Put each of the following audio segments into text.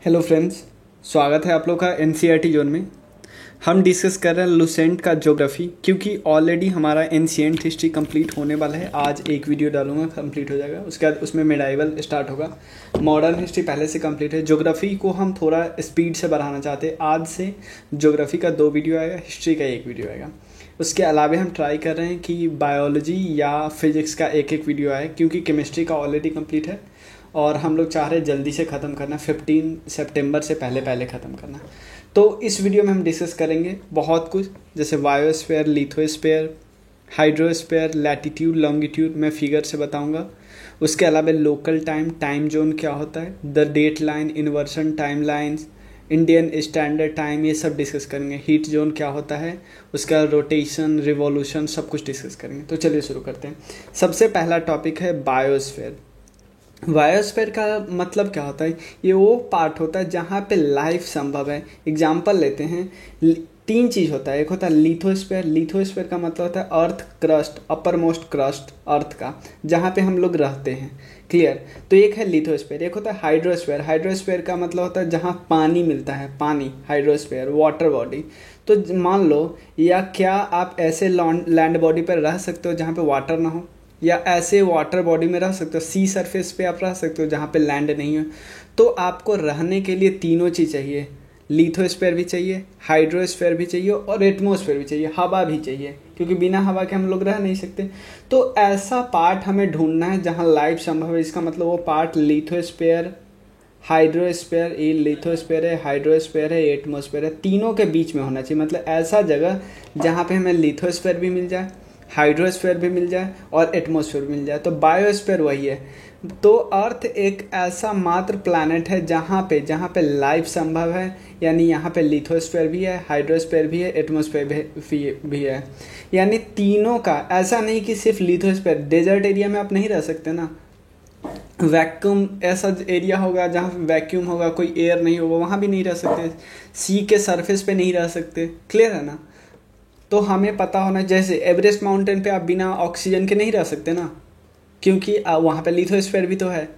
Hello friends, स्वागत है आप लोग का एनसीईआरटी जोन में। हम डिस्कस कर रहे हैं लुसेंट का ज्योग्राफी, क्योंकि ऑलरेडी हमारा एंशिएंट हिस्ट्री कंप्लीट होने वाला है। आज एक वीडियो डालूंगा, कंप्लीट हो जाएगा। उसके बाद उसमें मिडाइवल स्टार्ट होगा। मॉडर्न हिस्ट्री पहले से कंप्लीट है। ज्योग्राफी को हम थोड़ा स्पीड से बढ़ाना चाहते हैं। आज से ज्योग्राफी का 2 वीडियो आएगा, हिस्ट्री का 1 वीडियो आएगा। उसके अलावा हम ट्राई कर रहे हैं कि बायोलॉजी या फिजिक्स का एक वीडियो आए, क्योंकि केमिस्ट्री का ऑलरेडी कंप्लीट है और हम लोग चाह रहे हैं जल्दी से ख़त्म करना, 15 सितंबर से पहले ख़त्म करना। तो इस वीडियो में हम डिस्कस करेंगे बहुत कुछ, जैसे biosphere, lithosphere, hydrosphere, latitude, longitude मैं फिगर से बताऊंगा। उसके अलावा लोकल टाइम जोन क्या होता है, the date line, inversion time lines, Indian standard time, ये सब डिस्कस करेंगे। हीट जोन क्या होता है, उसका रोटेशन, रिवॉल्यूशन, सब कुछ डिस्कस करेंगे। तो चलिए शुरू करते हैं। सबसे पहला टॉपिक है बायोस्फीयर। बायोस्फीयर का मतलब क्या होता है? ये वो पार्ट होता है जहाँ पे लाइफ संभव है। एग्जाम्पल लेते हैं, 3 चीज़ होता है। एक होता है लिथोस्फीयर। लिथोस्फीयर का मतलब होता है earth crust, uppermost crust earth का, जहाँ पे हम लोग रहते हैं। क्लियर? तो एक है लिथोस्फीयर। एक होता है हाइड्रोस्फीयर। हाइड्रोस्फीयर का मतलब होता है जहाँ पानी मिलता है, पानी, हाइड्रोस्फीयर, वाटर बॉडी। तो मान लो, या क्या आप ऐसे लैंड बॉडी पर रह सकते हो जहाँ पे वाटर ना हो, या ऐसे वाटर बॉडी में रह सकते हो, सी सरफेस पे आप रह सकते हो जहाँ पे लैंड नहीं है। तो आपको रहने के लिए तीनों चीज़ चाहिए। लिथोस्फीयर भी चाहिए, हाइड्रोस्फीयर भी चाहिए और एटमॉस्फेयर भी चाहिए, हवा भी चाहिए, क्योंकि बिना हवा के हम लोग रह नहीं सकते। तो ऐसा पार्ट हमें ढूंढना है जहाँ लाइफ संभव है। इसका मतलब वो पार्ट लिथोस्फीयर, हाइड्रोस्फीयर, ये लिथोस्फीयर है, हाइड्रोस्फीयर है, एटमॉस्फेयर है, तीनों के बीच में होना चाहिए। मतलब ऐसा जगह जहाँ पे हमें लिथोस्फीयर भी मिल जाए, हाइड्रोस्फीयर भी मिल जाए और एटमॉस्फेयर मिल जाए। तो बायोस्फीयर वही है। तो अर्थ एक ऐसा मात्र प्लैनेट है जहाँ पे लाइफ संभव है, यानी यहाँ पे लिथोस्फीयर भी है, हाइड्रोस्फीयर भी है, एटमॉस्फेयर भी है। यानी तीनों का, ऐसा नहीं कि सिर्फ लिथोस्फीयर। डेजर्ट एरिया में आप नहीं रह सकते ना, वैक्यूम ऐसा एरिया होगा जहाँ वैक्यूम होगा, कोई एयर नहीं होगा, वहाँ भी नहीं रह सकते। सी के सरफेस पे नहीं रह सकते। क्लियर है ना? तो हमें पता होना, जैसे एवरेस्ट माउंटेन पे आप बिना ऑक्सीजन के नहीं रह सकते ना, क्योंकि वहाँ पे लिथोस्फीयर भी तो है,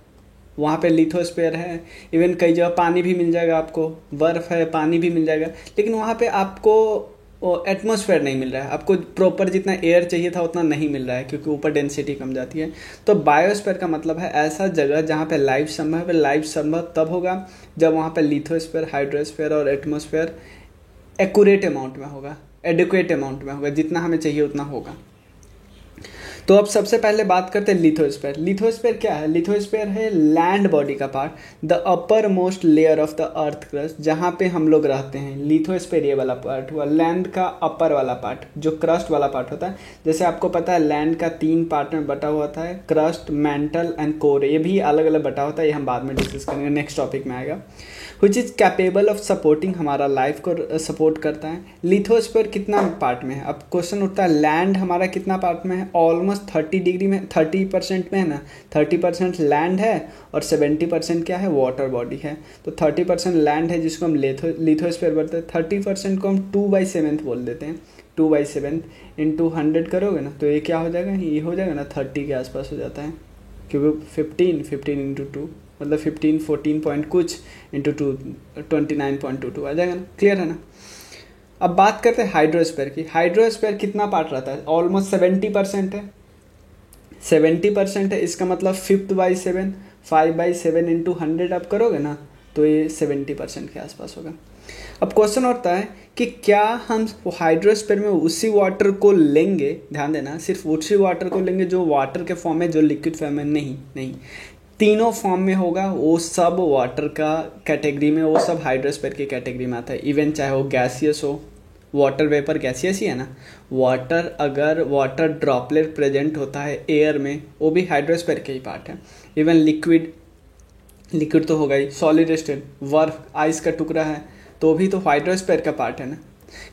वहाँ पे लिथोस्फीयर है। इवन कई जगह पानी भी मिल जाएगा आपको, बर्फ़ है, पानी भी मिल जाएगा, लेकिन वहाँ पे आपको एटमॉस्फेयर नहीं मिल रहा है। आपको प्रॉपर जितना एयर चाहिए था उतना नहीं मिल रहा है, क्योंकि ऊपर डेंसिटी कम जाती है। तो बायोस्फीयर का मतलब है ऐसा जगह जहाँ पे लाइफ संभव है। लाइफ संभव तब होगा जब वहाँ पे लिथोस्फीयर, हाइड्रोस्फीयर और एटमॉस्फेयर एक्यूरेट अमाउंट में होगा, एडिक्वेट अमाउंट में होगा, जितना हमें चाहिए उतना होगा। तो अब सबसे पहले बात करते हैं लिथोस्फीयर। लिथोस्फीयर क्या है? लिथोस्फीयर है लैंड बॉडी का part, the upper most layer of the earth crust, जहाँ पे हम लोग रहते हैं। लिथोस्फीयर ये वाला पार्ट हुआ, लैंड का अपर वाला पार्ट, जो क्रस्ट वाला पार्ट होता है। जैसे आपको पता है लैंड का 3 पार्ट में बटा हुआ था, क्रस्ट, मैंटल एंड कोर। ये भी अलग अलग बटा होता है, ये हम बाद में डिस्कस करेंगे, नेक्स्ट टॉपिक में आएगा। Which is capable of supporting, हमारा लाइफ को सपोर्ट करता है। लिथोस्फीयर कितना पार्ट में है? अब क्वेश्चन उठता है, लैंड हमारा कितना पार्ट में है? ऑलमोस्ट 30 डिग्री में, 30% में है ना। 30% लैंड है और 70% क्या है? वाटर बॉडी है। तो 30% लैंड है, जिसको हम लिथोस्फीयर बोलते हैं। 30% को हम 2/7 बोल देते हैं। 2/7 इंटू 100 करोगे ना, तो ये क्या हो जाएगा? ये हो जाएगा ना 30 के आसपास हो जाता है, क्योंकि 15 इंटू 2 मतलब 15, 14 पॉइंट कुछ इंटू 2, 29.22 आ जाएगा ना। क्लियर है ना? अब बात करते हैं हाइड्रोस्फीयर की। हाइड्रोस्फीयर कितना पार्ट रहता है? ऑलमोस्ट 70% है। 70% है, इसका मतलब 5/7, 5/7 इंटू 100 आप करोगे ना, तो ये 70% के आसपास होगा। अब क्वेश्चन उठता है कि क्या हम हाइड्रोस्फीयर में उसी वाटर को लेंगे, ध्यान देना, सिर्फ उसी वाटर को लेंगे जो वाटर के फॉर्म में, जो लिक्विड फॉर्म में? नहीं, तीनों फॉर्म में होगा। वो सब वाटर का कैटेगरी में, वो सब हाइड्रोस्फीयर की कैटेगरी में आता है। इवन चाहे वो गैसियस हो, वाटर वेपर गैसियस ही है ना। वाटर, अगर वाटर ड्रॉपलेट प्रेजेंट होता है एयर में, वो भी हाइड्रोस्फीयर के ही पार्ट है। इवन लिक्विड तो होगा ही। सॉलिड स्टेट, बर्फ, आइस का टुकड़ा है, तो भी तो हाइड्रोस्फीयर का पार्ट है ना।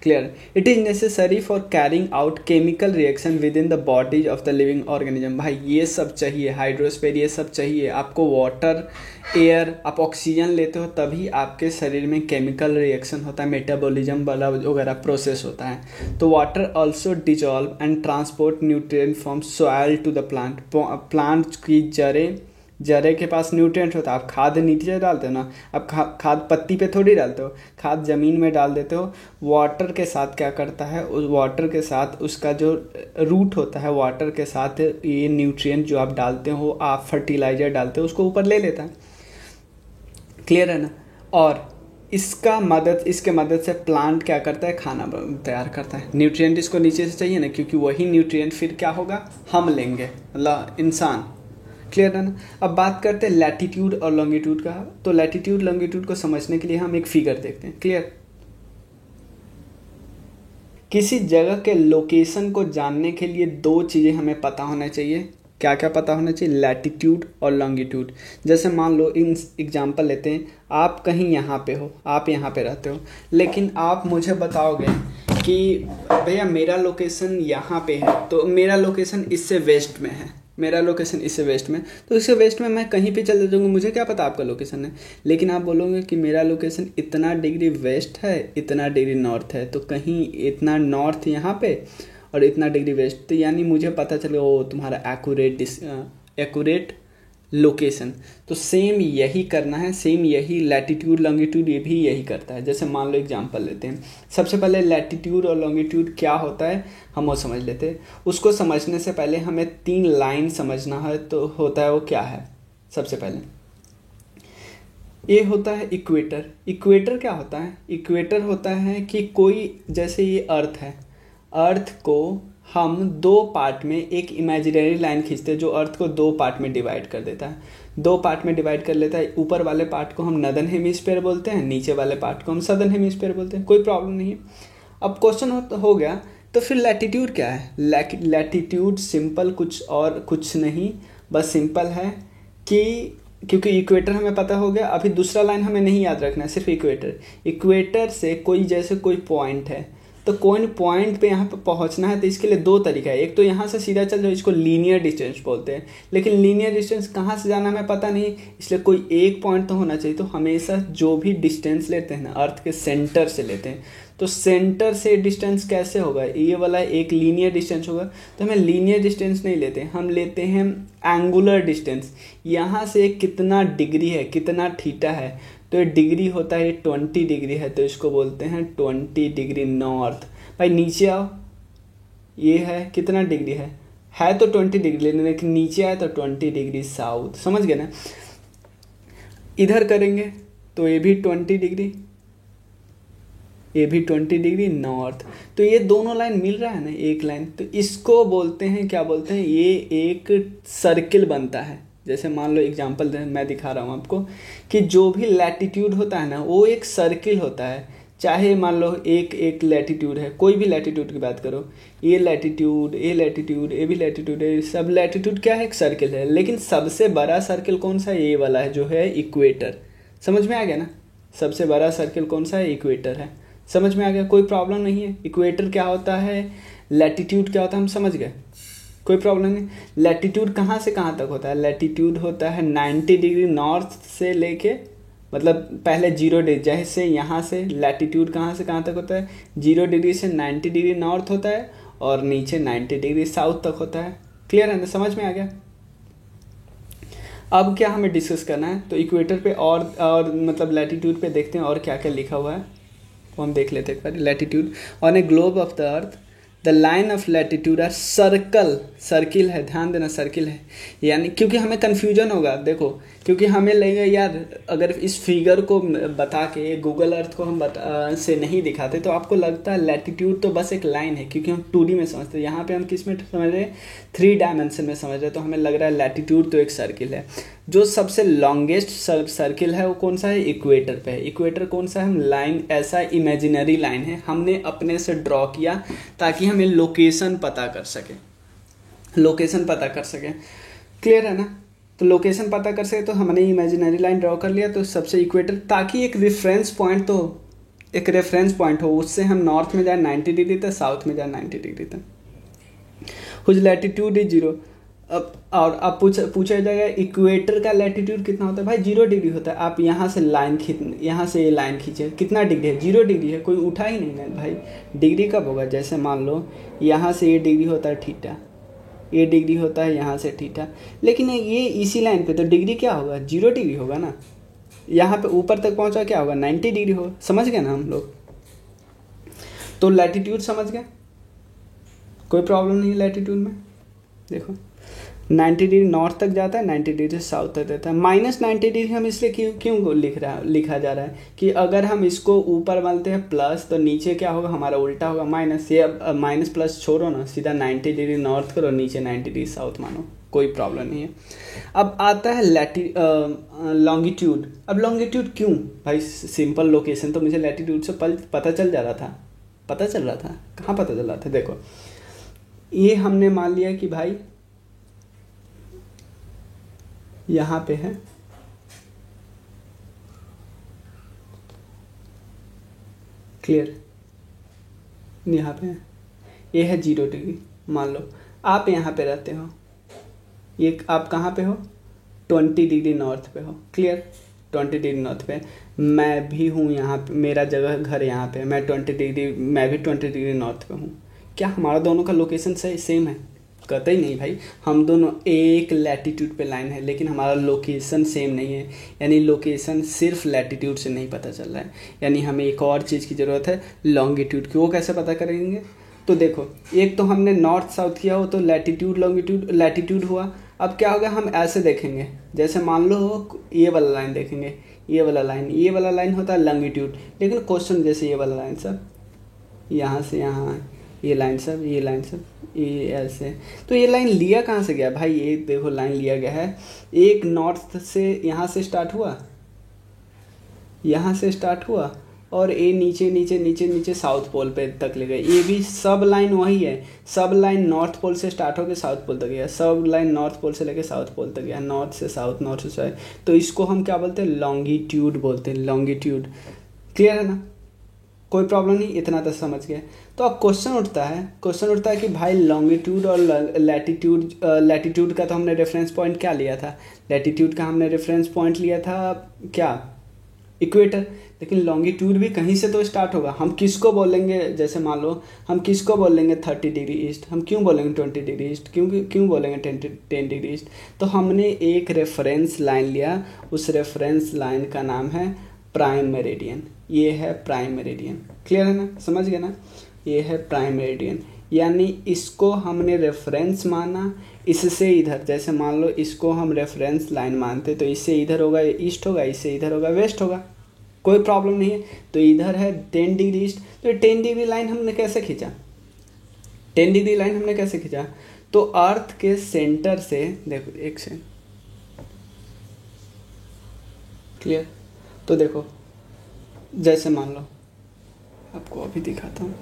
Clear? It is necessary for carrying out chemical reaction with in the bodies of the living organism. भाई ये सब चाहिए, हाइड्रोस्फीयर ये सब चाहिए आपको। वाटर, एयर, आप ऑक्सीजन लेते हो तभी आपके शरीर में केमिकल रिएक्शन होता है, मेटाबॉलिज्म वाला वगैरह प्रोसेस होता है। तो water also dissolve and transport nutrient from soil to the plant. Plant की जड़ें जरे के पास न्यूट्रिएंट होता है, आप खाद नीचे डालते हो ना, आप खाद पत्ती पे थोड़ी डालते हो, खाद ज़मीन में डाल देते हो। वाटर के साथ क्या करता है, उस वाटर के साथ उसका जो रूट होता है, वाटर के साथ ये न्यूट्रिएंट जो आप डालते हो, आप फर्टिलाइज़र डालते हो, उसको ऊपर ले लेता है। क्लियर है ना। और इसके मदद से प्लांट क्या करता है, खाना तैयार करता है। न्यूट्रिएंट इसको नीचे से चाहिए ना, क्योंकि वही न्यूट्रिएंट फिर क्या होगा, हम लेंगे, मतलब इंसान। क्लियर है ना। अब बात करते हैं लैटिट्यूड और लॉन्गिट्यूड का। तो लैटिट्यूड लॉन्गिट्यूड को समझने के लिए हम एक फिगर देखते हैं। क्लियर। किसी जगह के लोकेशन को जानने के लिए दो चीज़ें हमें पता होना चाहिए। क्या क्या पता होना चाहिए, लैटिट्यूड और लॉन्गिट्यूड। जैसे मान लो इन एग्जांपल लेते हैं, आप कहीं यहाँ पे हो, आप यहाँ पे रहते हो, लेकिन आप मुझे बताओगे कि भैया मेरा लोकेशन यहाँ पे है, तो मेरा लोकेशन इससे वेस्ट में है, मेरा लोकेशन इससे वेस्ट में, तो इससे वेस्ट में मैं कहीं पे चले जाऊँगा, मुझे क्या पता आपका लोकेशन है। लेकिन आप बोलोगे कि मेरा लोकेशन इतना डिग्री वेस्ट है, इतना डिग्री नॉर्थ है, तो कहीं इतना नॉर्थ यहाँ पे और इतना डिग्री वेस्ट, तो यानी मुझे पता चलेगा वो तुम्हारा एक्यूरेट लोकेशन। तो सेम यही करना है, सेम यही लैटिट्यूड लॉन्गिट्यूड ये भी यही करता है। जैसे मान लो एग्जांपल लेते हैं, सबसे पहले लैटिट्यूड और लॉन्गिट्यूड क्या होता है हम वो समझ लेते हैं। उसको समझने से पहले हमें 3 लाइन समझना है, तो होता है वो क्या है। सबसे पहले ये होता है इक्वेटर। इक्वेटर क्या होता है, इक्वेटर होता है कि कोई, जैसे ये अर्थ है, अर्थ को हम 2 पार्ट में एक इमेजिनरी लाइन खींचते हैं जो अर्थ को 2 पार्ट में डिवाइड कर देता है, 2 पार्ट में डिवाइड कर लेता है। ऊपर वाले पार्ट को हम नॉर्दर्न हेमिस्फीयर बोलते हैं, नीचे वाले पार्ट को हम सदर्न हेमिस्फीयर बोलते हैं, कोई प्रॉब्लम नहीं है। अब क्वेश्चन हो गया, तो फिर लैटिट्यूड क्या है। लैटिट्यूड सिंपल, कुछ और कुछ नहीं, बस सिंपल है कि क्योंकि इक्वेटर हमें पता हो गया, अभी दूसरा लाइन हमें नहीं याद रखना है, सिर्फ इक्वेटर से कोई, जैसे कोई पॉइंट है, तो कोई पॉइंट पे यहाँ पे पहुँचना है, तो इसके लिए 2 तरीका है। एक तो यहाँ से सीधा चल जाओ, इसको लीनियर डिस्टेंस बोलते हैं, लेकिन लीनियर डिस्टेंस कहाँ से जाना हमें पता नहीं, इसलिए कोई एक पॉइंट तो होना चाहिए। तो हमेशा जो भी डिस्टेंस लेते हैं ना, अर्थ के सेंटर से लेते हैं, तो सेंटर से डिस्टेंस कैसे होगा, ये वाला एक लीनियर डिस्टेंस होगा। तो हमें लीनियर डिस्टेंस नहीं लेते, हम लेते हैं एंगुलर डिस्टेंस। यहाँ से कितना डिग्री है, कितना थीटा है, तो ये डिग्री होता है, 20 डिग्री है, तो इसको बोलते हैं 20 डिग्री नॉर्थ। भाई नीचे आओ, ये है कितना डिग्री है तो 20 डिग्री, लेकिन नीचे आए तो 20 डिग्री साउथ। समझ गए ना। इधर करेंगे तो ये भी 20 डिग्री, ये भी 20 डिग्री नॉर्थ। तो ये दोनों लाइन मिल रहा है ना, एक लाइन, तो इसको बोलते हैं, क्या बोलते हैं, ये एक सर्किल बनता है। जैसे मान लो एग्जांपल मैं दिखा रहा हूँ आपको कि जो भी लैटिट्यूड होता है ना, वो एक सर्किल होता है। चाहे मान लो एक लैटिट्यूड है, कोई भी लैटिट्यूड की बात करो, ये लैटिट्यूड, ये लैटिट्यूड, ये भी लैटिट्यूड है, सब लैटिट्यूड क्या है, एक सर्किल है। लेकिन सबसे बड़ा सर्किल कौन सा है, ये वाला है, जो है इक्वेटर। समझ में आ गया ना। सबसे बड़ा सर्किल कौन सा है, इक्वेटर है। समझ में आ गया, कोई प्रॉब्लम नहीं है। इक्वेटर क्या होता है, लैटिट्यूड क्या होता है, हम समझ गए, कोई प्रॉब्लम नहीं। लैटिट्यूड कहाँ से कहाँ तक होता है, लैटिट्यूड होता है 90 डिग्री नॉर्थ से लेके, मतलब पहले 0 डिग्री, जैसे यहाँ से लैटिट्यूड कहाँ से कहाँ तक होता है, 0 डिग्री से 90 डिग्री नॉर्थ होता है, और नीचे 90 डिग्री साउथ तक होता है। क्लियर है ना, समझ में आ गया। अब क्या हमें डिस्कस करना है, तो इक्वेटर पे और मतलब लैटिट्यूड पे देखते हैं और क्या क्या लिखा हुआ है, वो हम देख लेते हैं एक बार। Latitude, on a globe of the earth the line of latitude are circle है, ध्यान देना, सर्किल है। यानी क्योंकि हमें कन्फ्यूजन होगा, देखो, क्योंकि हमें लगेगा यार अगर इस फिगर को बता के गूगल अर्थ को हम से नहीं दिखाते, तो आपको लगता है लैटिट्यूड तो बस एक लाइन है, क्योंकि हम 2D में समझते हैं। यहाँ पे हम किस में समझ रहे हैं, 3 डायमेंशन में समझ रहे हैं, तो हमें लग रहा है लैटिट्यूड तो एक सर्किल है। जो सबसे लॉन्गेस्ट सर्किल है वो कौन सा है, इक्वेटर पे है। इक्वेटर कौन सा है, लाइन ऐसा इमेजिनरी लाइन है, हमने अपने से ड्रॉ किया ताकि हमें लोकेशन पता कर सके, लोकेशन पता कर सके। क्लियर है ना। तो लोकेशन पता कर सके, तो हमने इमेजिनरी लाइन ड्रॉ कर लिया, तो सबसे इक्वेटर, ताकि एक रेफरेंस पॉइंट तो एक रेफरेंस पॉइंट हो, उससे हम नॉर्थ में जाए 90 डिग्री तक, साउथ में जाए 90 डिग्री तक। Whose latitude is 0। अब पूछा जाएगा इक्वेटर का लैटिट्यूड कितना होता है, भाई 0 डिग्री होता है। आप यहाँ से यहाँ से ये लाइन खींचे, कितना डिग्री है, 0 डिग्री है, कोई उठा ही नहीं ना भाई। डिग्री कब होगा, जैसे मान लो यहाँ से ये डिग्री होता है थीटा, ये डिग्री होता है यहाँ से थीटा, लेकिन ये इसी लाइन पे तो डिग्री क्या होगा, 0 डिग्री होगा ना। यहाँ पे ऊपर तक पहुँचा क्या होगा, 90 डिग्री होगा। समझ गए ना हम लोग। तो लैटिट्यूड समझ गए, कोई प्रॉब्लम नहीं है लैटिट्यूड में। देखो 90 डिग्री नॉर्थ तक जाता है, 90 डिग्री साउथ तक देता है। -90 डिग्री हम इसलिए क्यों लिखा जा रहा है कि अगर हम इसको ऊपर मानते हैं प्लस तो नीचे क्या होगा हमारा, उल्टा होगा माइनस। ये अब माइनस प्लस छोड़ो ना, सीधा 90 डिग्री नॉर्थ करो, नीचे 90 डिग्री साउथ मानो, कोई प्रॉब्लम नहीं है। अब आता है लॉन्गिट्यूड। अब लॉन्गिट्यूड क्यों भाई, सिंपल लोकेशन तो मुझे लैटिट्यूड से पता चल जा रहा था, पता चल रहा था, कहाँ पता चल रहा था। देखो ये हमने मान लिया कि भाई यहाँ पे है, क्लियर, यहाँ पे है, ये है 0 डिग्री। मान लो आप यहाँ पे रहते हो, ये आप कहाँ पे हो, 20 डिग्री नॉर्थ पे हो, क्लियर, 20 डिग्री नॉर्थ पे। मैं भी हूँ यहाँ पे, मेरा जगह घर यहाँ पे, मैं 20 डिग्री, मैं भी 20 डिग्री नॉर्थ पे हूँ। क्या हमारा दोनों का लोकेशन सेम है, कहते ही नहीं भाई। हम दोनों एक लैटिट्यूड पे लाइन है, लेकिन हमारा लोकेशन सेम नहीं है, यानी लोकेशन सिर्फ लैटिट्यूड से नहीं पता चल रहा है, यानी हमें एक और चीज़ की ज़रूरत है, लॉन्गिट्यूड की। वो कैसे पता करेंगे, तो देखो एक तो हमने नॉर्थ साउथ किया हो तो लैटिट्यूड लॉन्गिट्यूड, लैटिट्यूड हुआ। अब क्या होगा, हम ऐसे देखेंगे, जैसे मान लो ये वाला लाइन देखेंगे, ये वाला लाइन होता है लॉन्गिट्यूड। लेकिन क्वेश्चन जैसे ये वाला लाइन सब यहाँ से यहाँ, ये लाइन सब ये ऐसे, तो ये लाइन लिया कहाँ से गया भाई, ये देखो लाइन लिया गया है, एक नॉर्थ से यहाँ से स्टार्ट हुआ, यहाँ से स्टार्ट हुआ, और ये नीचे साउथ पोल पे तक ले गए। ये भी सब लाइन वही है, सब लाइन नॉर्थ पोल से स्टार्ट होकर साउथ पोल तक गया, सब लाइन नॉर्थ पोल से लेकर साउथ पोल तक गया, नॉर्थ से साउथ, नॉर्थ से साउथ। तो इसको हम क्या बोलते हैं, लॉन्गिट्यूड बोलते हैं, लॉन्गिट्यूड। क्लियर है ना, कोई प्रॉब्लम नहीं, इतना तो समझ गए। तो अब क्वेश्चन उठता है कि भाई लॉन्गिट्यूड और लैटिट्यूड का तो हमने रेफरेंस पॉइंट क्या लिया था, लैटिट्यूड का हमने रेफरेंस पॉइंट लिया था क्या, इक्वेटर। लेकिन लॉन्गिट्यूड भी कहीं से तो स्टार्ट होगा। हम किसको बोलेंगे, जैसे मान लो हम किसको बोलेंगे 30 डिग्री ईस्ट, हम क्यों बोलेंगे 20 डिग्री ईस्ट, क्यों बोलेंगे 10 डिग्री ईस्ट। तो हमने एक रेफरेंस लाइन लिया, उस रेफरेंस लाइन का नाम है प्राइम मेरिडियन। ये है प्राइम मेरिडियन, क्लियर है ना, समझ गए ना, ये है प्राइम मेरिडियन। यानी इसको हमने रेफरेंस माना, इससे इधर, जैसे मान लो इसको हम रेफरेंस लाइन मानते तो इससे इधर होगा ईस्ट होगा, इससे इधर होगा वेस्ट होगा, कोई प्रॉब्लम नहीं है। तो इधर है 10 डिग्री ईस्ट, तो 10 डिग्री लाइन हमने कैसे खींचा, 10 डिग्री लाइन हमने कैसे खींचा, तो अर्थ के सेंटर से, देखो एक से, क्लियर। तो देखो जैसे मान लो, आपको अभी दिखाता हूँ,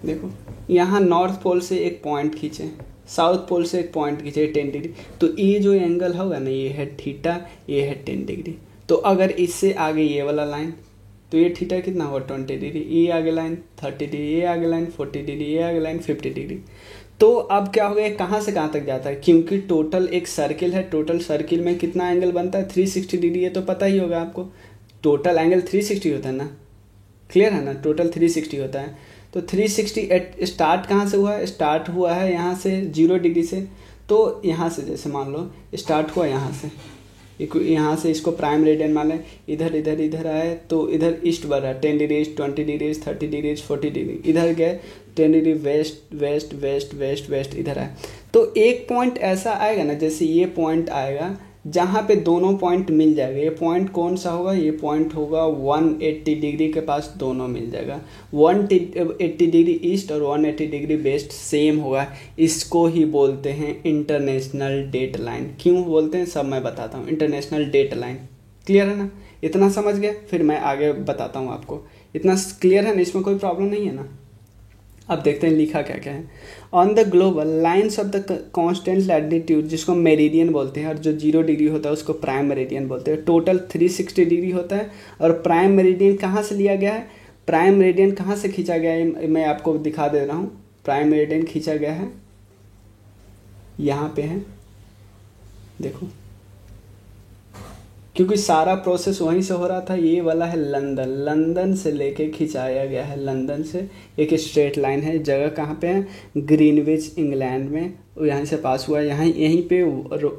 देखो यहाँ नॉर्थ पोल से एक पॉइंट खींचे, साउथ पोल से एक पॉइंट खींचे 10 डिग्री, तो ये जो एंगल होगा ना, ये है थीटा, ये है 10 डिग्री। तो अगर इससे आगे ये वाला लाइन, तो ये थीटा कितना होगा 20 डिग्री, ये आगे लाइन 30 डिग्री, ये आगे लाइन 40 डिग्री, ये आगे लाइन 50 डिग्री। तो अब क्या हो गया, कहाँ से कहाँ तक जाता है, क्योंकि टोटल एक सर्किल है, टोटल सर्किल में कितना एंगल बनता है 360 डिग्री, ये तो पता ही होगा आपको, टोटल एंगल 360 होता है ना, क्लियर है ना, टोटल 360 होता है। तो 360 स्टार्ट कहाँ से हुआ है, स्टार्ट हुआ है यहाँ से 0 डिग्री से। तो यहाँ से जैसे मान लो स्टार्ट हुआ यहाँ से इसको प्राइम मेरिडियन मान लें, इधर आए तो इधर ईस्ट बढ़ रहा है 10 डिग्री, 20 डिग्री, 30 डिग्री, 40 डिग्री, इधर गए 10 degree west west west west west, इधर आए। तो एक पॉइंट ऐसा आएगा ना, जैसे ये पॉइंट आएगा जहाँ पे दोनों पॉइंट मिल जाएगा। ये पॉइंट कौन सा होगा, ये पॉइंट होगा 180 डिग्री के पास, दोनों मिल जाएगा, 180 डिग्री ईस्ट और 180 डिग्री वेस्ट सेम होगा। इसको ही बोलते हैं इंटरनेशनल डेट लाइन। क्यों बोलते हैं सब मैं बताता हूँ, इंटरनेशनल डेट लाइन। क्लियर है ना, इतना समझ गया, फिर मैं आगे बताता हूँ आपको। इतना क्लियर है ना, इसमें कोई प्रॉब्लम नहीं है ना। अब देखते हैं लिखा क्या क्या है। On the global lines of the constant latitude, जिसको मेरिडियन बोलते हैं, और जो 0 डिग्री होता है उसको प्राइम मेरिडियन बोलते हैं। टोटल 360 डिग्री होता है। और प्राइम मेरिडियन कहाँ से लिया गया है, प्राइम मेरिडियन कहाँ से खींचा गया है, मैं आपको दिखा दे रहा हूँ। प्राइम मेरिडियन खींचा गया है, यहाँ पे है, देखो क्योंकि सारा प्रोसेस वहीं से हो रहा था। ये वाला है लंदन, लंदन से लेके खिंचाया गया है, लंदन से एक स्ट्रेट लाइन है। जगह कहाँ पे है? ग्रीनविच इंग्लैंड में, यहाँ से पास हुआ है। यहीं पे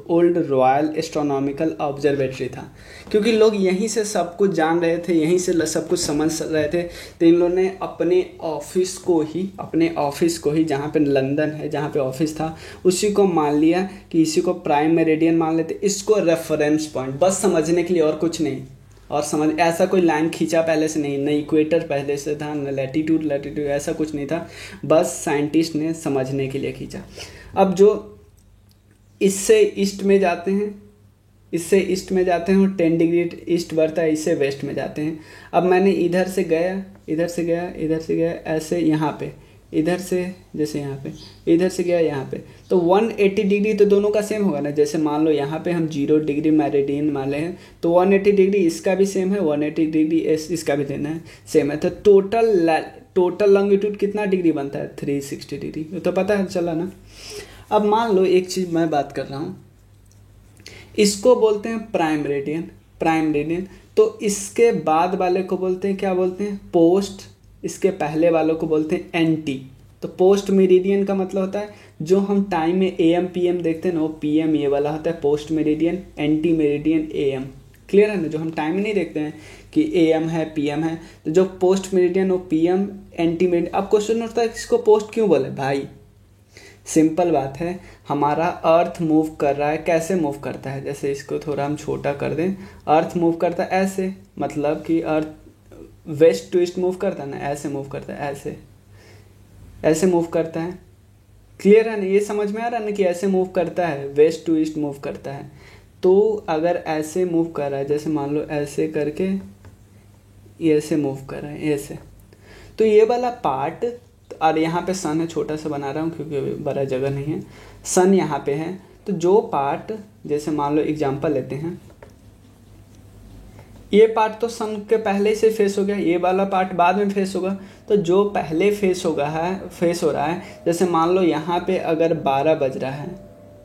ओल्ड रॉयल एस्ट्रोनॉमिकल ऑब्जर्वेटरी था। क्योंकि लोग यहीं से सब कुछ जान रहे थे, यहीं से सब कुछ समझ रहे थे, तो इन लोगों ने अपने ऑफिस को ही जहाँ पे लंदन है, जहाँ पे ऑफिस था, उसी को मान लिया कि इसी को प्राइम मेरिडियन मान लेते, इसको रेफरेंस पॉइंट, बस समझने के लिए, और कुछ नहीं। और समझ, ऐसा कोई लाइन खींचा पहले से नहीं, न इक्वेटर पहले से था, न लैटिट्यूड ऐसा कुछ नहीं था, बस साइंटिस्ट ने समझने के लिए खींचा। अब जो इससे ईस्ट में जाते हैं, इससे ईस्ट में जाते हैं, 10 डिग्री ईस्ट बढ़ता है, इससे वेस्ट में जाते हैं। अब मैंने इधर से गया ऐसे यहाँ पे, इधर से जैसे यहाँ पे, इधर से गया यहाँ पे, तो 180 डिग्री तो दोनों का सेम होगा ना। जैसे मान लो यहाँ पे हम 0 डिग्री मेरिडियन मान ले हैं, तो 180 डिग्री इसका भी सेम है, 180 डिग्री इसका भी देना है, सेम है। तो टोटल लॉन्गिट्यूड कितना डिग्री बनता है? 360 डिग्री, तो पता है चला ना। अब मान लो एक चीज़ मैं बात कर रहा हूँ, इसको बोलते हैं प्राइम मेरिडियन, तो इसके बाद वाले को बोलते हैं, क्या बोलते हैं? पोस्ट। इसके पहले वालों को बोलते हैं एंटी। तो पोस्ट मेरिडियन का मतलब होता है जो हम टाइम में AM PM देखते हैं ना, वो PM ये वाला होता है post meridian, anti meridian AM। Clear है ना? जो हम टाइम में नहीं देखते हैं कि AM है PM है, तो जो पोस्ट मेरिडियन वो PM एंटी मेरिडियन। अब क्वेश्चन उठता है इसको पोस्ट क्यों बोले भाई? सिंपल बात है, हमारा अर्थ मूव कर रहा है, कैसे मूव करता है? जैसे इसको थोड़ा हम छोटा कर दें, अर्थ मूव करता है ऐसे, मतलब कि अर्थ वेस्ट टू ईस्ट मूव करता है ना, ऐसे मूव करता है, ऐसे मूव करता है। क्लियर है ना? ये समझ में आ रहा है ना कि ऐसे मूव करता है, वेस्ट टू ईस्ट मूव करता है। तो अगर ऐसे मूव कर रहा है, जैसे मान लो ऐसे करके ये ऐसे मूव कर रहा है, ऐसे, तो ये वाला पार्ट, और यहाँ पे सन है, छोटा सा बना रहा हूँ क्योंकि बड़ा जगह नहीं है, सन यहाँ पे है। तो जो पार्ट, जैसे मान लो एग्जांपल लेते हैं, ये पार्ट तो सन के पहले से फेस हो गया, ये वाला पार्ट बाद में फेस होगा। तो जो पहले फेस हो रहा है, जैसे मान लो यहाँ पे अगर 12 बज रहा है,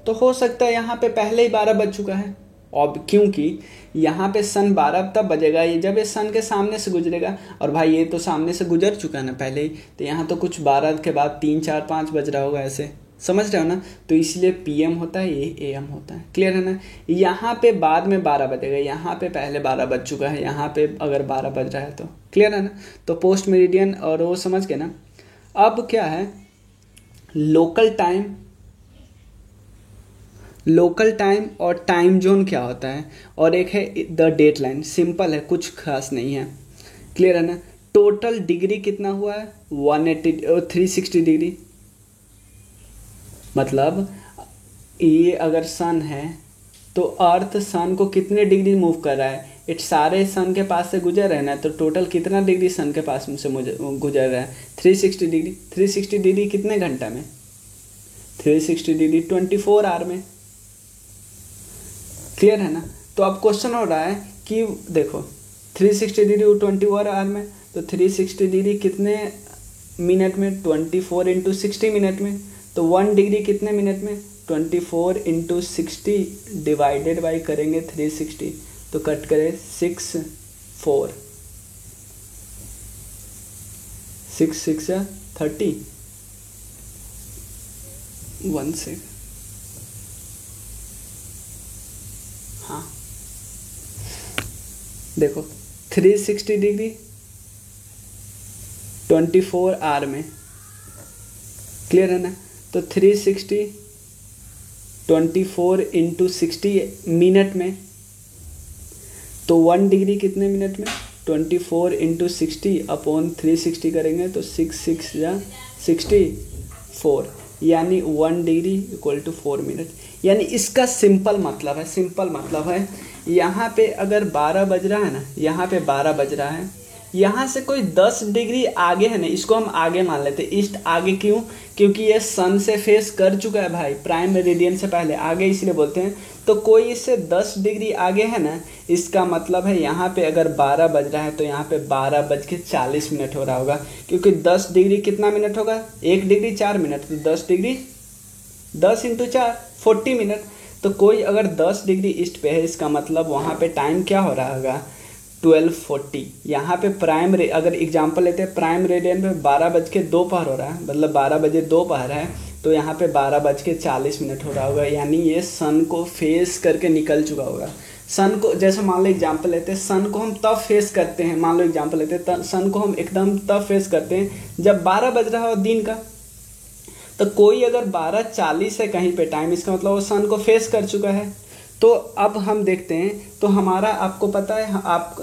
तो हो सकता है यहाँ पे पहले ही 12 बज चुका है। और क्योंकि यहाँ पे सन 12 तब बजेगा ये जब ये सन के सामने से गुजरेगा, और भाई ये तो सामने से गुजर चुका है ना पहले ही, तो यहाँ तो कुछ 12 के बाद 3 4 5 बज रहा होगा, ऐसे समझ रहे हो ना? तो इसलिए PM होता है, ये AM होता है। क्लियर है ना? यहाँ पे बाद में 12 बजेगा, यहाँ पे पहले 12 बज चुका है, यहाँ पे अगर 12 बज रहा है तो। क्लियर है ना? तो पोस्ट मेरिडियन और वो समझ के ना। अब क्या है, लोकल टाइम और टाइम जोन क्या होता है, और एक है द डेट लाइन। सिंपल है, कुछ खास नहीं है। क्लियर है ना? टोटल डिग्री कितना हुआ है? 360 डिग्री। मतलब ये अगर सन है तो अर्थ सन को कितने डिग्री मूव कर रहा है? इट सारे सन के पास से गुजर रहे हैं ना, तो टोटल कितना डिग्री सन के पास से गुजर रहा है? 360 डिग्री। 360 डिग्री कितने घंटा में? 360 डिग्री 24 आवर में। क्लियर है ना? तो अब क्वेश्चन हो रहा है कि देखो 360 डिग्री 24 आवर में, तो 360 डिग्री कितने मिनट में? 24 × 60 मिनट में। तो 1 डिग्री कितने मिनट में? 24 × 60 डिवाइडेड बाई करेंगे 360, तो कट करें 6 4 6 6 30 1 से, हाँ देखो 360 डिग्री 24 आवर में। क्लियर है ना? तो 360 24 × 60 मिनट में, तो 1 डिग्री कितने मिनट में? 24 × 60 अपॉन 360 करेंगे तो 6 6 या 64, यानी 1 डिग्री इक्वल टू 4 मिनट। यानी इसका सिंपल मतलब है यहाँ पे अगर 12 बज रहा है ना, यहाँ पे 12 बज रहा है, यहाँ से कोई 10 डिग्री आगे है ना, इसको हम आगे मान लेते हैं। ईस्ट आगे क्यों? क्योंकि ये सन से फेस कर चुका है भाई, प्राइम मेरिडियन से पहले, आगे इसलिए बोलते हैं। तो कोई इससे 10 डिग्री आगे है ना, इसका मतलब है यहाँ पे अगर 12 बज रहा है तो यहाँ पे 12:40 हो रहा होगा, क्योंकि 10 डिग्री कितना मिनट होगा? 1 डिग्री 4 मिनट, तो 10 डिग्री 10 × 4 40 मिनट। तो कोई अगर 10 डिग्री ईस्ट पे है, इसका मतलब वहाँ पे टाइम क्या हो रहा होगा, 12:40। यहाँ पे अगर एग्जांपल लेते हैं, प्राइम रेडियन पे 12:02 हो रहा है, मतलब 12:02 है, तो यहाँ पे 12:40 हो रहा होगा, यानी ये सन को फेस करके निकल चुका होगा। सन को, जैसे मान लो एग्जांपल लेते हैं, सन को हम तब फेस करते हैं, मान लो एग्जांपल लेते हैं, सन को हम एकदम तब फेस करते हैं जब 12 बज रहा हो दिन का। तो कोई अगर 12:40 है कहीं पे टाइम, इसका मतलब वो सन को फेस कर चुका है। तो अब हम देखते हैं, तो हमारा, आपको पता है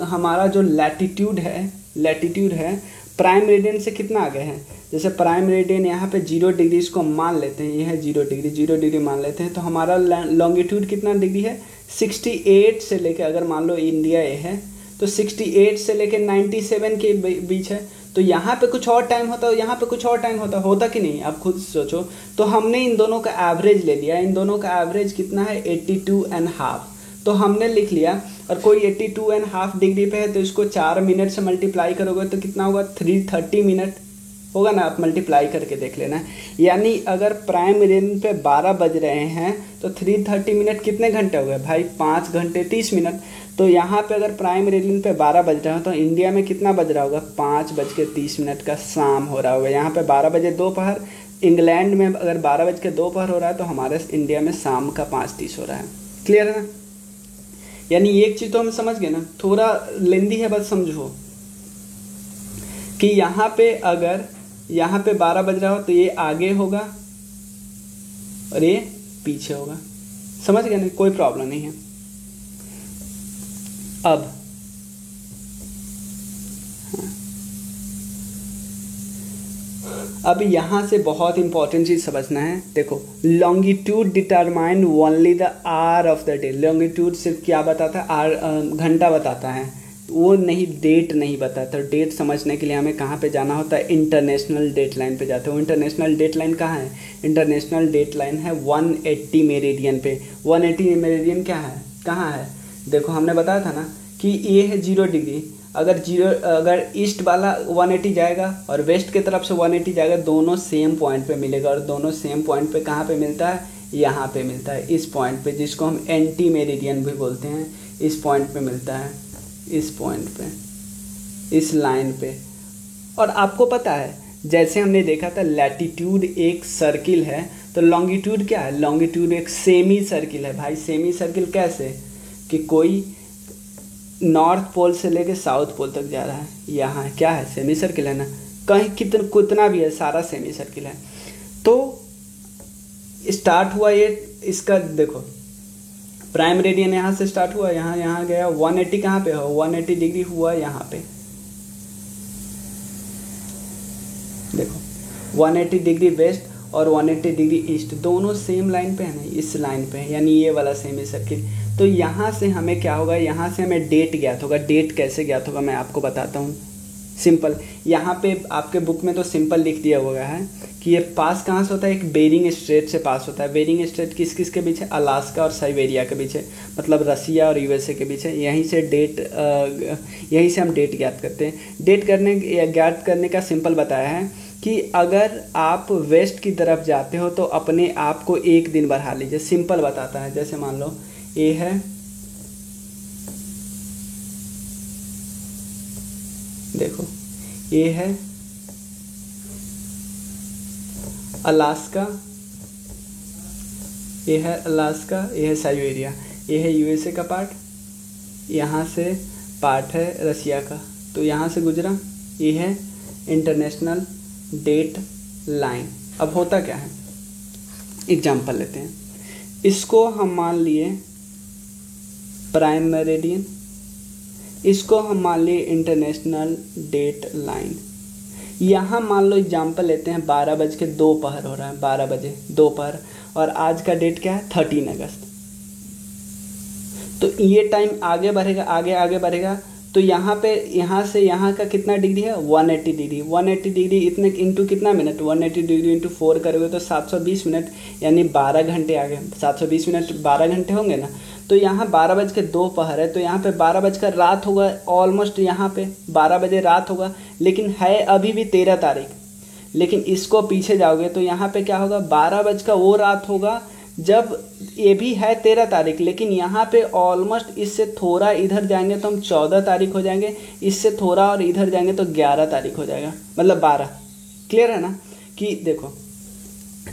हमारा जो लैटिट्यूड है प्राइम रेडियन से कितना आगे है। जैसे प्राइम रेडियन यहाँ पे 0 डिग्री, इसको मान लेते हैं, ये है 0 डिग्री मान लेते हैं, तो हमारा लॉन्गिट्यूड कितना डिग्री है, 68 से लेके, अगर मान लो इंडिया ए है तो 68 से लेके 97 के बीच है। तो यहाँ पे कुछ और टाइम होता है, यहाँ पे कुछ और टाइम होता कि नहीं, आप खुद सोचो। तो हमने इन दोनों का एवरेज ले लिया, इन दोनों का एवरेज कितना है, 82.5। तो हमने लिख लिया, और कोई 82.5 डिग्री पे है तो इसको 4 मिनट से मल्टीप्लाई करोगे तो कितना होगा, 330 मिनट होगा ना। आप मल्टीप्लाई करके देख लेना। यानी अगर प्राइम रेडियन पे 12 बज रहे हैं तो 330 मिनट कितने घंटे हो गए भाई, 5 घंटे 30 मिनट। तो यहाँ पे अगर प्राइम रेडियन पे 12 बज रहा हो तो इंडिया में कितना बज रहा होगा, 5:30 का शाम हो रहा होगा। यहाँ पे 12 बजे दोपहर, इंग्लैंड में अगर 12:02 हो रहा है तो हमारे इंडिया में शाम का 5:30 हो रहा है। क्लियर है ना। यानी एक चीज़ तो हम समझ गए ना, थोड़ा लेंदी है बस समझो, कि यहाँ पे अगर यहाँ पे 12 बज रहा हो तो ये आगे होगा और ये पीछे होगा। समझ गए ना, कोई प्रॉब्लम नहीं है। अब यहाँ से बहुत इंपॉर्टेंट चीज समझना है। देखो, longitude determine only the hour of the day. Longitude सिर्फ क्या बताता है, आवर, घंटा बताता है, वो नहीं, डेट नहीं बताता। डेट समझने के लिए हमें कहाँ पे जाना होता है, इंटरनेशनल डेट लाइन पे जाते हो। इंटरनेशनल डेट लाइन कहाँ है, इंटरनेशनल डेट लाइन है 180 मेरिडियन पे। 180 मेरिडियन क्या है, कहाँ है, देखो हमने बताया था ना कि ये है 0 डिग्री। अगर ईस्ट वाला 180 जाएगा और वेस्ट की तरफ से 180 जाएगा, दोनों सेम पॉइंट पे मिलेगा। और दोनों सेम पॉइंट पे कहाँ पे मिलता है, यहाँ पे मिलता है, इस पॉइंट पे, जिसको हम एंटी मेरिडियन भी बोलते हैं। इस पॉइंट पे मिलता है, इस पॉइंट पे, इस लाइन पे। और आपको पता है, जैसे हमने देखा था लैटिट्यूड एक सर्किल है, तो लॉन्गिट्यूड क्या है, लॉन्गिट्यूड एक सेमी सर्किल है। भाई सेमी सर्किल कैसे, कि कोई नॉर्थ पोल से लेके साउथ पोल तक जा रहा है, यहाँ क्या है, सेमी सर्किल है ना। कहीं कितना भी है, सारा सेमी सर्किल है। तो स्टार्ट हुआ ये, इसका देखो प्राइम रेडियन यहाँ से स्टार्ट हुआ, यहाँ गया 180, कहाँ पे हो, 180 डिग्री हुआ यहाँ पे। देखो 180 डिग्री वेस्ट और 180 डिग्री ईस्ट, दोनों सेम लाइन पे है ना, इस लाइन पे है, यानी ये वाला सेमी सर्किल। तो यहाँ से हमें क्या होगा, यहाँ से हमें डेट ज्ञात होगा। डेट कैसे ज्ञात होगा मैं आपको बताता हूँ, सिंपल। यहाँ पे आपके बुक में तो सिंपल लिख दिया हुआ है कि ये पास कहाँ से होता है, एक बेरिंग स्ट्रेट से पास होता है। बेरिंग स्ट्रेट किस किस के बीच है, अलास्का और साइबेरिया के बीच है, मतलब रसिया और यूएसए के बीच है। यहीं से हम डेट ज्ञात करते हैं। डेट ज्ञात करने का सिंपल बताया है कि अगर आप वेस्ट की तरफ जाते हो तो अपने आप को 1 दिन बढ़ा लीजिए। सिंपल बताता है, जैसे मान लो ये है, देखो ये है अलास्का, ये है अलास्का, ये है साइबेरिया, ये है यूएसए का पार्ट, यहाँ से पार्ट है रसिया का। तो यहाँ से गुजरा, ये है इंटरनेशनल डेट लाइन। अब होता क्या है, एग्जाम्पल लेते हैं, इसको हम मान लिए प्राइम मेरिडियन, इसको हम मान लिए इंटरनेशनल डेट लाइन। यहाँ मान लो एग्जाम्पल लेते हैं 12:02 हो रहा है, 12 बजे दोपहर, और आज का डेट क्या है, 13 अगस्त। तो ये टाइम आगे बढ़ेगा, आगे बढ़ेगा। तो यहाँ पे, यहाँ से यहाँ का कितना डिग्री है, 180 डिग्री। 180 डिग्री इतने इंटू कितना मिनट, 180 डिग्री इंटू 4 करोगे तो 720 मिनट, यानी 12 घंटे आ गए। 720 मिनट 12 घंटे होंगे ना। तो यहाँ 12:02 है, तो यहाँ पे 12 बजकर रात होगा, ऑलमोस्ट यहाँ पे 12 बजे रात होगा, लेकिन है अभी भी 13 तारीख। लेकिन इसको पीछे जाओगे तो यहाँ पे क्या होगा, 12 बज का वो रात होगा जब ये भी है 13 तारीख, लेकिन यहाँ पे ऑलमोस्ट इससे थोड़ा इधर जाएंगे तो हम 14 तारीख हो जाएंगे, इससे थोड़ा और इधर जाएंगे तो 11 तारीख हो जाएगा, मतलब 12। क्लियर है ना? कि देखो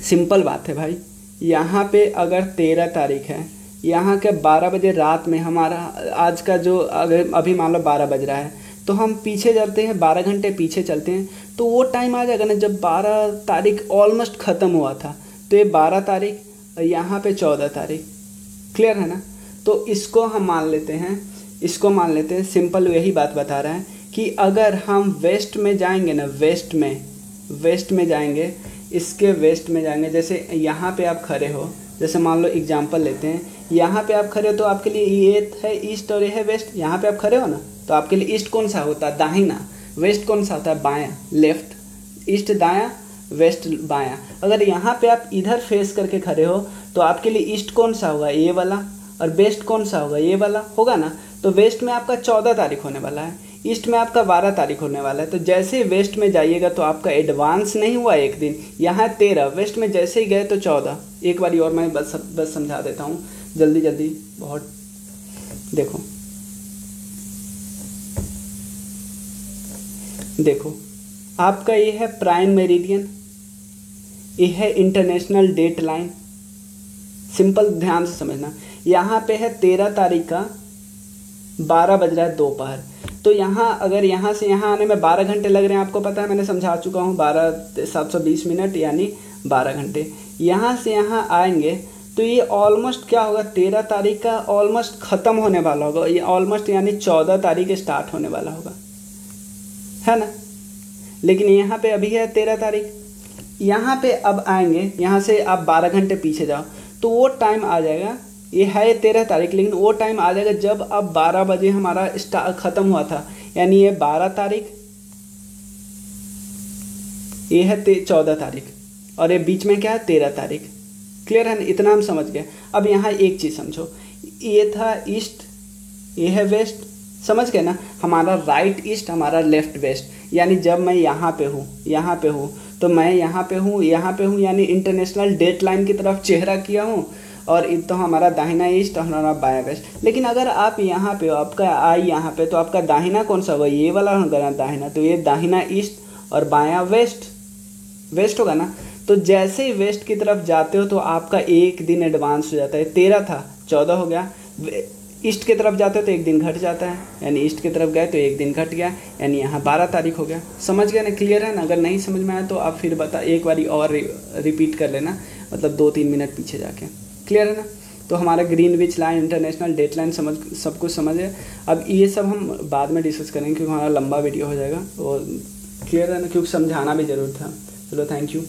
सिंपल बात है भाई, यहाँ पे अगर 13 तारीख है, यहाँ के 12 बजे रात में हमारा आज का जो अगर अभी मान लो 12 बज रहा है तो हम पीछे चलते हैं, 12 घंटे पीछे चलते हैं तो वो टाइम आ जाएगा ना जब 12 तारीख ऑलमोस्ट ख़त्म हुआ था। तो ये 12 तारीख, यहाँ पे 14 तारीख। क्लियर है ना? तो इसको हम मान लेते हैं, इसको मान लेते हैं, सिंपल यही बात बता रहा है कि अगर हम वेस्ट में जाएंगे ना, वेस्ट में जाएंगे, इसके वेस्ट में जाएंगे, जैसे यहाँ पे आप खड़े हो, जैसे मान लो एग्जांपल लेते हैं, यहाँ पे आप खड़े हो तो आपके लिए ये है ईस्ट और ये है वेस्ट। यहाँ पे आप खड़े हो ना तो आपके लिए ईस्ट कौन सा होता है? दाहिना। वेस्ट कौन सा होता है? बायां, लेफ्ट। ईस्ट दायां, वेस्ट बायां। अगर यहाँ पे आप इधर फेस करके खड़े हो तो आपके लिए ईस्ट कौन सा होगा? ये वाला। और वेस्ट कौन सा होगा? ये वाला होगा ना। तो वेस्ट में आपका 14 तारीख होने वाला है, ईस्ट में आपका 12 तारीख होने वाला है। तो जैसे वेस्ट में जाइएगा तो आपका एडवांस नहीं हुआ एक दिन, यहाँ 13, वेस्ट में जैसे ही गए तो 14। एक बार और मैं बस समझा देता हूँ जल्दी बहुत। देखो आपका ये है प्राइम मेरिडियन, ये है इंटरनेशनल डेट लाइन। सिंपल ध्यान से समझना, यहाँ पे है 13 तारीख का 12 बज रहा है दोपहर। तो यहाँ अगर यहाँ से यहाँ आने में 12 घंटे लग रहे हैं, आपको पता है, मैंने समझा चुका हूँ, 720 मिनट यानी 12 घंटे। यहाँ से यहाँ आएंगे तो ये ऑलमोस्ट क्या होगा? 13 तारीख का ऑलमोस्ट ख़त्म होने वाला होगा, ये ऑलमोस्ट यानी 14 तारीख स्टार्ट होने वाला होगा, है ना? लेकिन यहाँ पे अभी है 13 तारीख। यहाँ पे अब आएंगे, यहाँ से आप 12 घंटे पीछे जाओ तो वो टाइम आ जाएगा, ये है 13 तारीख, लेकिन वो टाइम आ जाएगा जब अब 12 बजे हमारा ख़त्म हुआ था, यानी ये 12 तारीख, ये है 14 तारीख, और ये बीच में क्या है? 13 तारीख। क्लियर है ना? इतना हम समझ गए। अब यहाँ एक चीज़ समझो, ये था ईस्ट, ये है वेस्ट, समझ गए ना? हमारा राइट ईस्ट, हमारा लेफ्ट वेस्ट। यानी जब मैं यहाँ पे हूँ तो मैं यहाँ पे हूँ यानी इंटरनेशनल डेट लाइन की तरफ चेहरा किया हूँ, और तो हमारा दाहिना ईस्ट और हमारा बायां वेस्ट। लेकिन अगर आप यहाँ पे हो, आपका आई यहाँ पे, तो आपका दाहिना कौन सा होगा? ये वाला होगा दाहिना। तो ये दाहिना ईस्ट और बायां वेस्ट होगा ना। तो जैसे ही वेस्ट की तरफ जाते हो तो आपका एक दिन एडवांस हो जाता है, 13 था 14 हो गया। ईस्ट की तरफ जाते हो तो एक दिन घट जाता है, यानी ईस्ट की तरफ गए तो एक दिन घट गया, यानी यहाँ 12 तारीख हो गया। समझ गया ना? क्लियर है ना? अगर नहीं समझ में आया तो आप फिर एक बारी और रिपीट कर लेना, मतलब 2-3 मिनट पीछे जाके। क्लियर है ना? तो हमारा Greenwich line, international date line सब कुछ समझ है। अब ये सब हम बाद में डिस्कस करेंगे क्योंकि हमारा लंबा वीडियो हो जाएगा। और क्लियर है ना? क्योंकि समझाना भी ज़रूर था। चलो, थैंक यू।